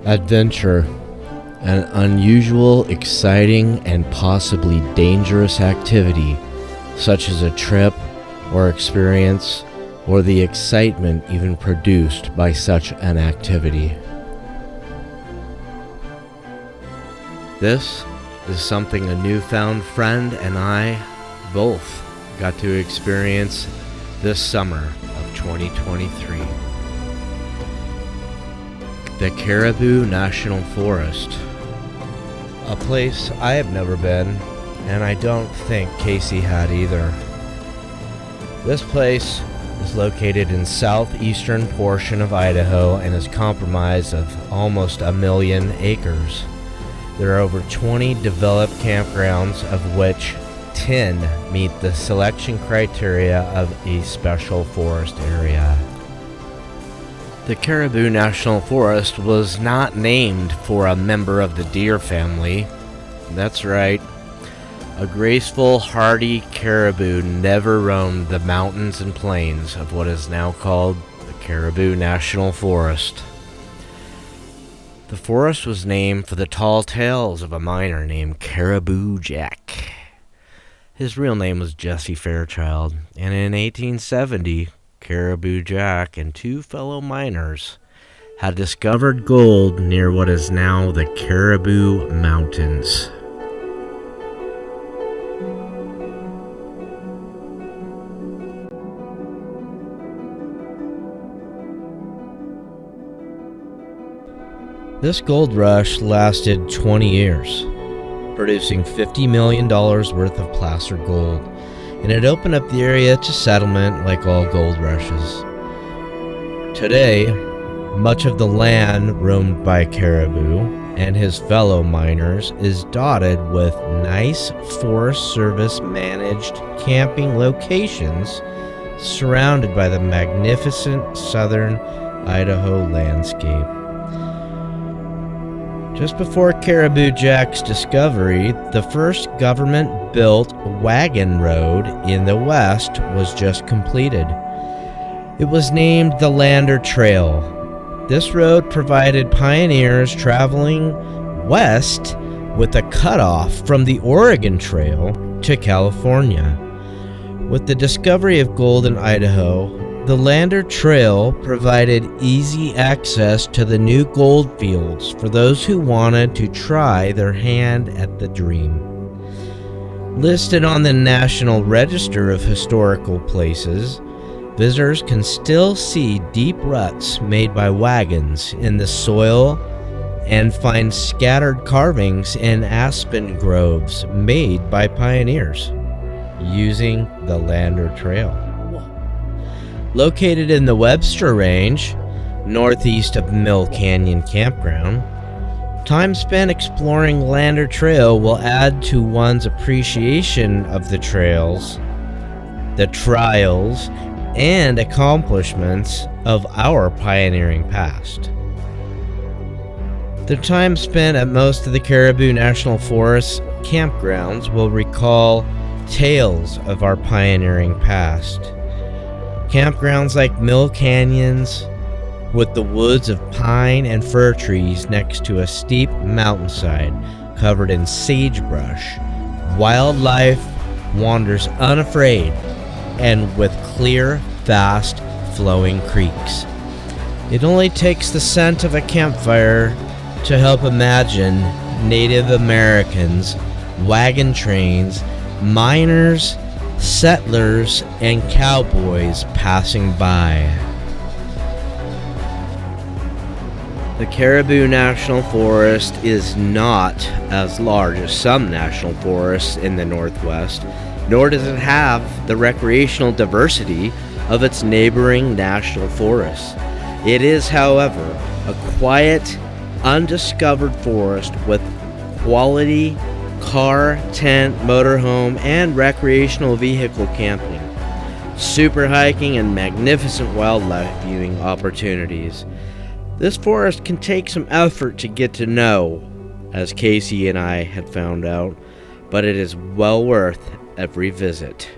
Adventure, an unusual, exciting, and possibly dangerous activity, such as a trip or experience, or the excitement even produced by such an activity. This is something a newfound friend and I both got to experience this summer of 2023. The Caribou National Forest. A place I have never been, and I don't think Casey had either. This place is located in southeastern portion of Idaho and is comprised of almost 1 million acres. There are over 20 developed campgrounds, of which 10 meet the selection criteria of a special forest area. The Caribou National Forest was not named for a member of the deer family. That's right. A graceful, hardy caribou never roamed the mountains and plains of what is now called the Caribou National Forest. The forest was named for the tall tales of a miner named Caribou Jack. His real name was Jesse Fairchild, and in 1870, Caribou Jack and 2 fellow miners had discovered gold near what is now the Caribou Mountains. This gold rush lasted 20 years, producing $50 million worth of placer gold, and it opened up the area to settlement like all gold rushes. Today, much of the land roamed by Caribou and his fellow miners is dotted with nice Forest Service managed camping locations surrounded by the magnificent southern Idaho landscape. Just before Caribou Jack's discovery, the first government-built wagon road in the west was just completed. It was named the Lander Trail. This road provided pioneers traveling west with a cutoff from the Oregon Trail to California. With the discovery of gold in Idaho, the Lander Trail provided easy access to the new gold fields for those who wanted to try their hand at the dream. Listed on the National Register of Historical Places, visitors can still see deep ruts made by wagons in the soil and find scattered carvings in aspen groves made by pioneers using the Lander Trail. Located in the Webster Range, northeast of Mill Canyon Campground, time spent exploring Lander Trail will add to one's appreciation of the trails, the trials, and accomplishments of our pioneering past. The time spent at most of the Caribou National Forest campgrounds will recall tales of our pioneering past. Campgrounds like Mill Canyons, with the woods of pine and fir trees next to a steep mountainside covered in sagebrush, wildlife wanders unafraid and with clear, fast flowing creeks. It only takes the scent of a campfire to help imagine Native Americans, wagon trains, miners, settlers, and cowboys passing by. The Caribou National Forest is not as large as some national forests in the Northwest, nor does it have the recreational diversity of its neighboring national forests. It is, however, a quiet, undiscovered forest with quality car, tent, motorhome, and recreational vehicle camping, super hiking, and magnificent wildlife viewing opportunities. This forest can take some effort to get to know, as Casey and I had found out, but it is well worth every visit.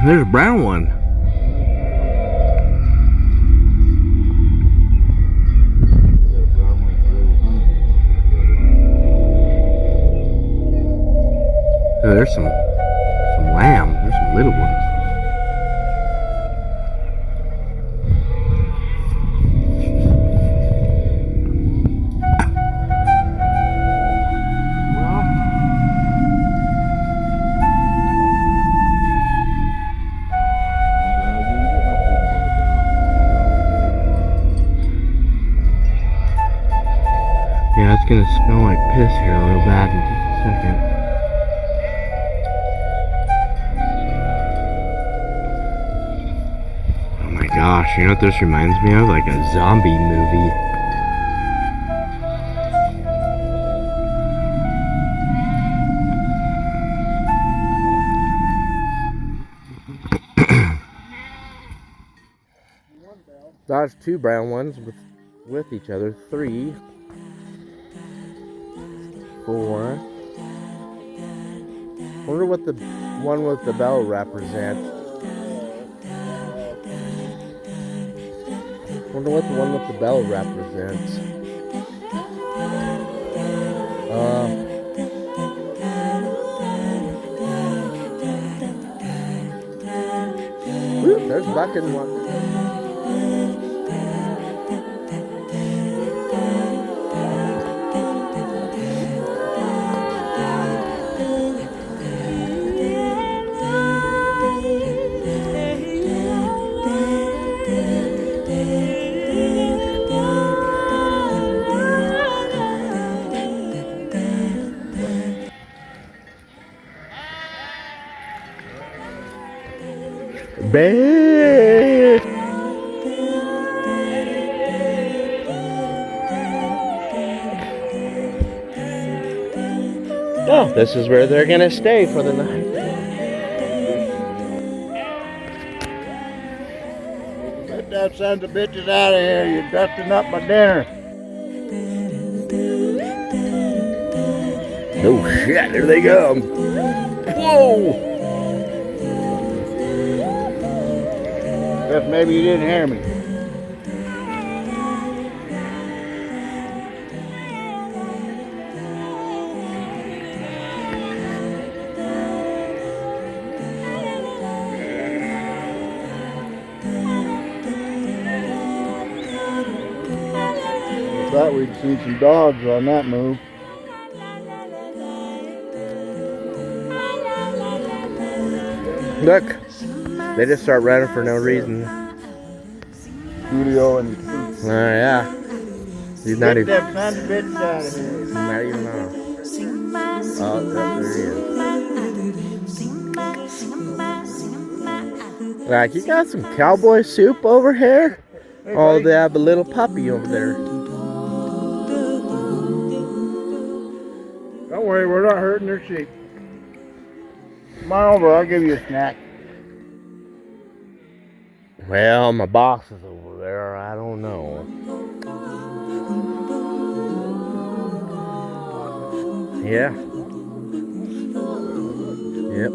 There's a brown one. Oh, there's some lamb. There's some little ones. Yeah, it's gonna smell like piss here real bad in just a second. Oh my gosh, you know what this reminds me of? Like a zombie movie. That's 2 brown ones with each other. 3, 4. Wonder what the one with the bell represents. Wonder what the one with the bell represents. There's bucking one. Bear. Oh, this is where they're gonna stay for the night. Get that sons of bitches out of here. You're dusting up my dinner. Oh shit, there they go. Whoa! Guess maybe you didn't hear me. I thought we'd see some dogs on that move. Look, they just start running for no reason. Julio and Oh yeah. He's not get even. them sons of bitches out of here. Not even on. Oh, there he is. Like, you got some cowboy soup over here? Hey, Oh, buddy. they have a little puppy over there. Don't worry, we're not hurting their sheep. Come on over, I'll give you a snack. Well, my box is over there. I don't know. Yeah. Yep.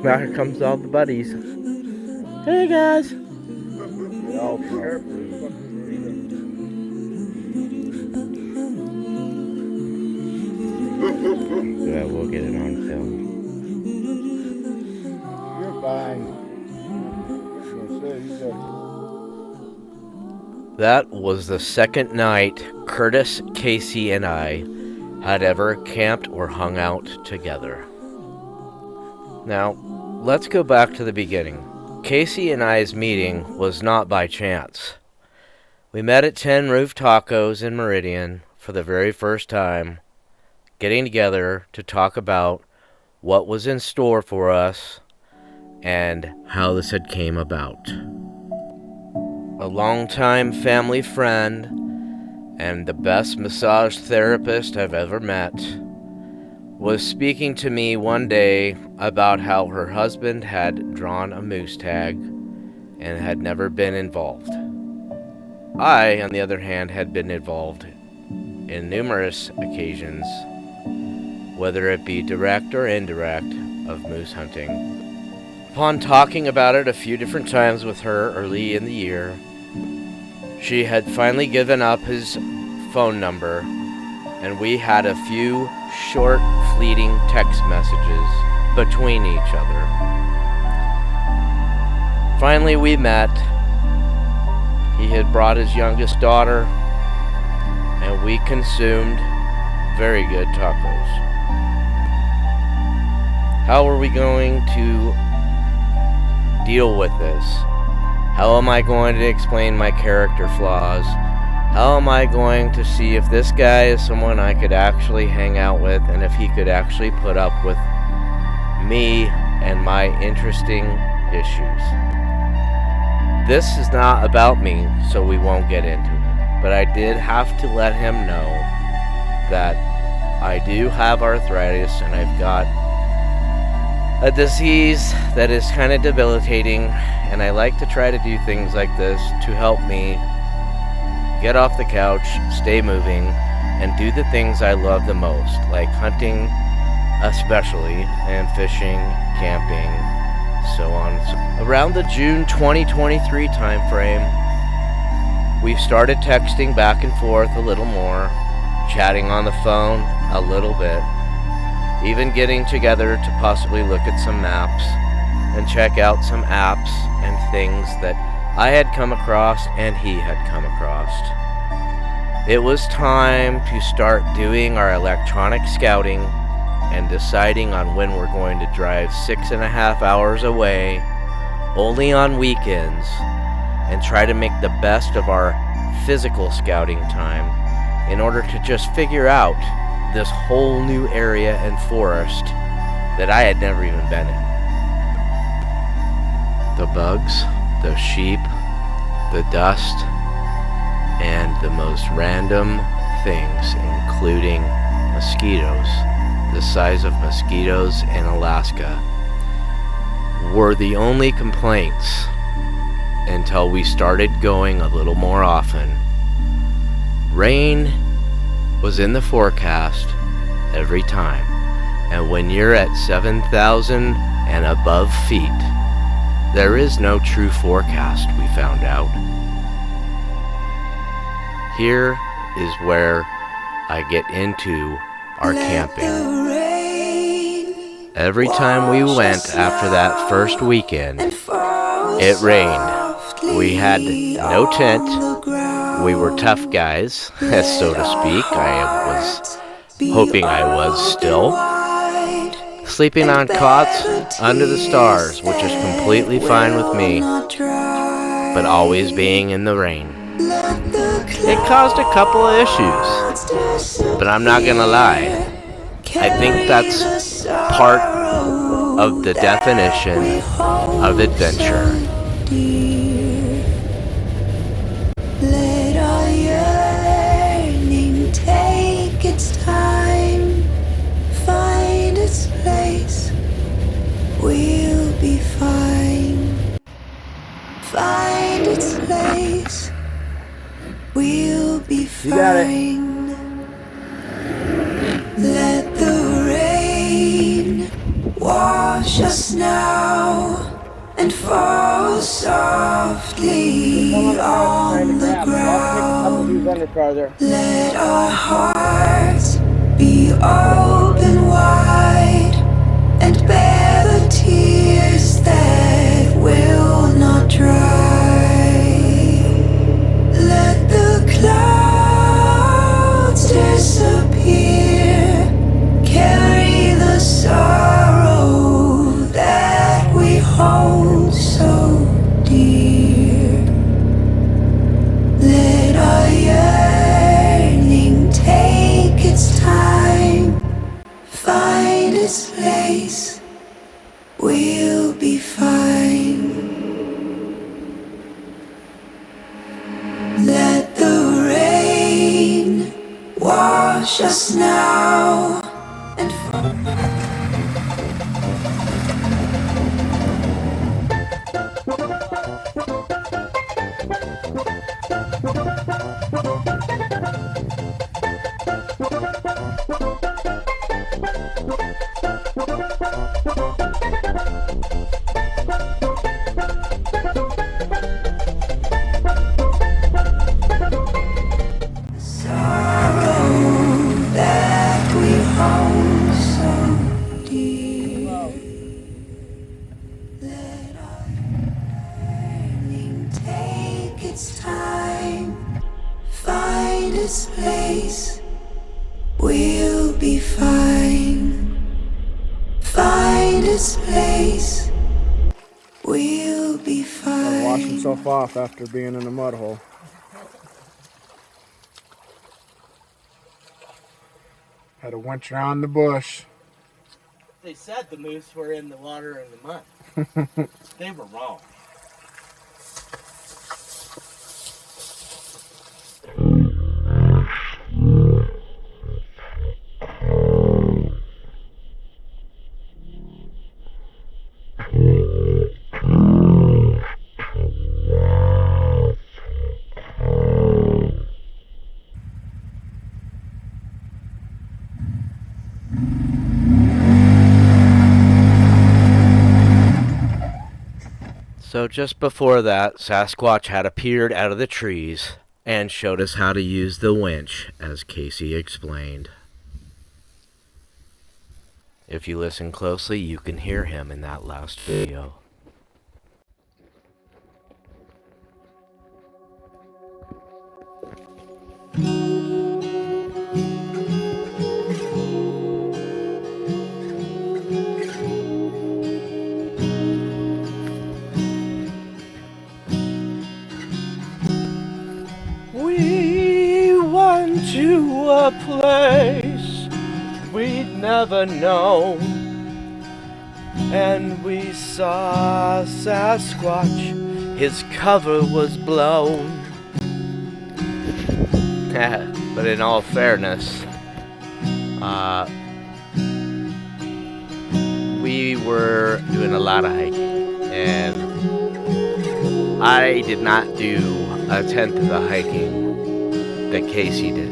Now here comes all the buddies. Hey guys. Yeah, we'll get it on film. You're fine. That was the second night Curtis, Casey, and I had ever camped or hung out together. Now, let's go back to the beginning. Casey and I's meeting was not by chance. We met at 10 Roof Tacos in Meridian for the very first time, getting together to talk about what was in store for us and how this had came about. A longtime family friend and the best massage therapist I've ever met was speaking to me one day about how her husband had drawn a moose tag and had never been involved. I, on the other hand, had been involved in numerous occasions, whether it be direct or indirect, of moose hunting. Upon talking about it a few different times with her early in the year, she had finally given up his phone number, and we had a few short, fleeting text messages between each other. Finally, we met. He had brought his youngest daughter, and we consumed very good tacos. How are we going to deal with this? How am I going to explain my character flaws? How am I going to see if this guy is someone I could actually hang out with, and if he could actually put up with me and my interesting issues? This is not about me, so we won't get into it. But I did have to let him know that I do have arthritis, and I've got a disease that is kind of debilitating, and I like to try to do things like this to help me get off the couch, stay moving, and do the things I love the most, like hunting especially, and fishing, camping, so on. Around the June 2023 time frame, we started texting back and forth a little more, chatting on the phone a little bit, even getting together to possibly look at some maps and check out some apps and things that I had come across and he had come across. It was time to start doing our electronic scouting and deciding on when we're going to drive 6.5 hours away, only on weekends, and try to make the best of our physical scouting time in order to just figure out this whole new area and forest that I had never even been in. The bugs, the sheep, the dust, and the most random things, including mosquitoes, the size of mosquitoes in Alaska, were the only complaints until we started going a little more often. Rain was in the forecast every time, and when you're at 7,000 and above feet, there is no true forecast, we found out. Here is where I get into our camping. Every time we went after that first weekend, it rained. We had no tent. We were tough guys, so to speak. I was hoping I was still. Sleeping on cots under the stars, which is completely fine with me, but always being in the rain. It caused a couple of issues, but I'm not gonna lie. I think that's part of the definition of adventure. Let our yearning take its time, find its place, we'll be fine. Find its place, we'll be fine. Let the rain wash us now and fall softly on the ground. Let our hearts be open wide and bear the tears that will not dry. Let the clouds disappear, carry the sorrow that we hold so dear. Let our yearning take its time, find its place, we'll be fine. Let the rain wash us now and fall. That we hold so dear. Let our yearning take its time. Find its place. We'll be fine. Find its place. We'll be fine. Wash himself off after being in a mud hole. Had to winch around the bush. They said the moose were in the water and the mud. They were wrong. So just before that, Sasquatch had appeared out of the trees and showed us how to use the winch, as Casey explained. If you listen closely, you can hear him in that last video. We went to a place we'd never known, and we saw Sasquatch, his cover was blown. But in all fairness, we were doing a lot of hiking, and I did not do a tenth of the hiking that Casey did.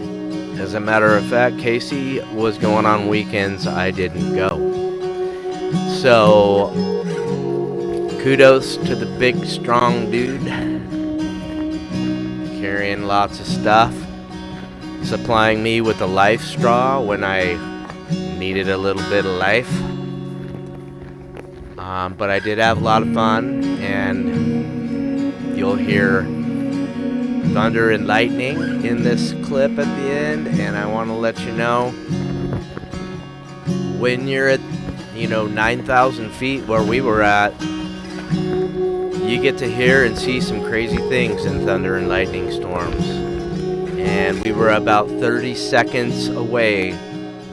As a matter of fact, Casey was going on weekends I didn't go. So, kudos to the big, strong dude, carrying lots of stuff, supplying me with a life straw when I needed a little bit of life. But I did have a lot of fun, and you'll hear thunder and lightning in this clip at the end, and I want to let you know, when you're at 9,000 feet where we were at, you get to hear and see some crazy things in thunder and lightning storms. And we were about 30 seconds away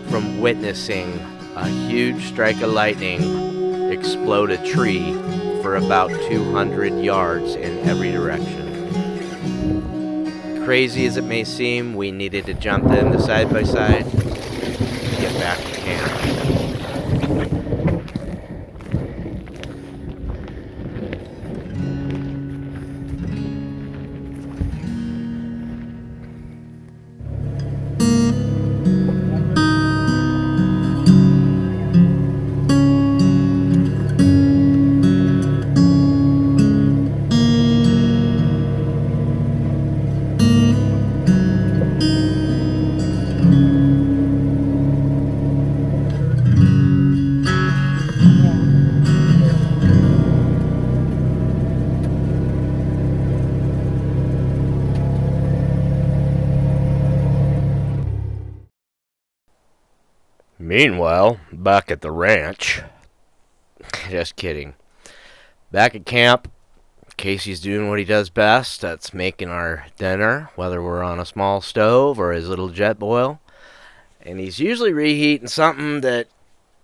from witnessing a huge strike of lightning explode a tree for about 200 yards in every direction. Crazy as it may seem, we needed to jump in the side by side to get back to camp. Meanwhile, back at the ranch, just kidding. Back at camp, Casey's doing what he does best. That's making our dinner, whether we're on a small stove or his little jet boil. And he's usually reheating something that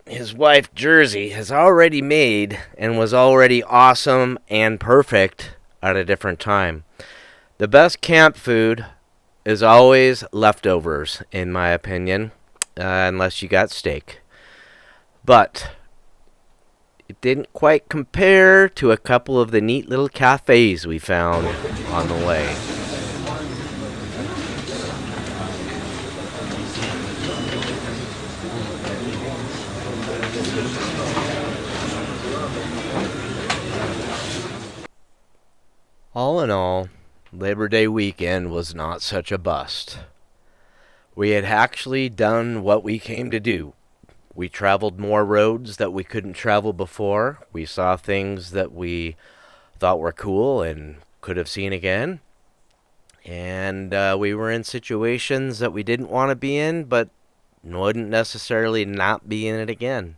his wife, Jersey, has already made and was already awesome and perfect at a different time. The best camp food is always leftovers, in my opinion. Unless you got steak. But it didn't quite compare to a couple of the neat little cafes we found on the way. All in all, Labor Day weekend was not such a bust. We had actually done what we came to do. We traveled more roads that we couldn't travel before. We saw things that we thought were cool and could have seen again. And we were in situations that we didn't want to be in, but wouldn't necessarily not be in it again.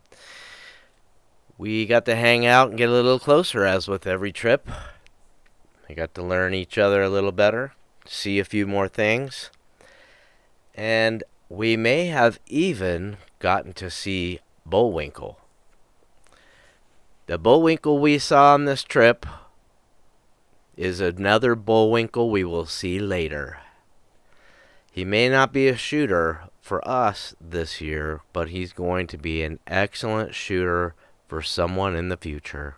We got to hang out and get a little closer, as with every trip. We got to learn each other a little better, see a few more things, and we may have even gotten to see Bullwinkle. The Bullwinkle we saw on this trip is another Bullwinkle we will see later. He may not be a shooter for us this year, but he's going to be an excellent shooter for someone in the future.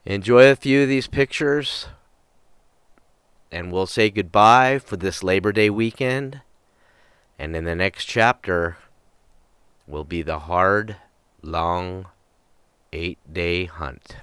Enjoy a few of these pictures, and we'll say goodbye for this Labor Day weekend. And in the next chapter will be the hard, long 8-day hunt.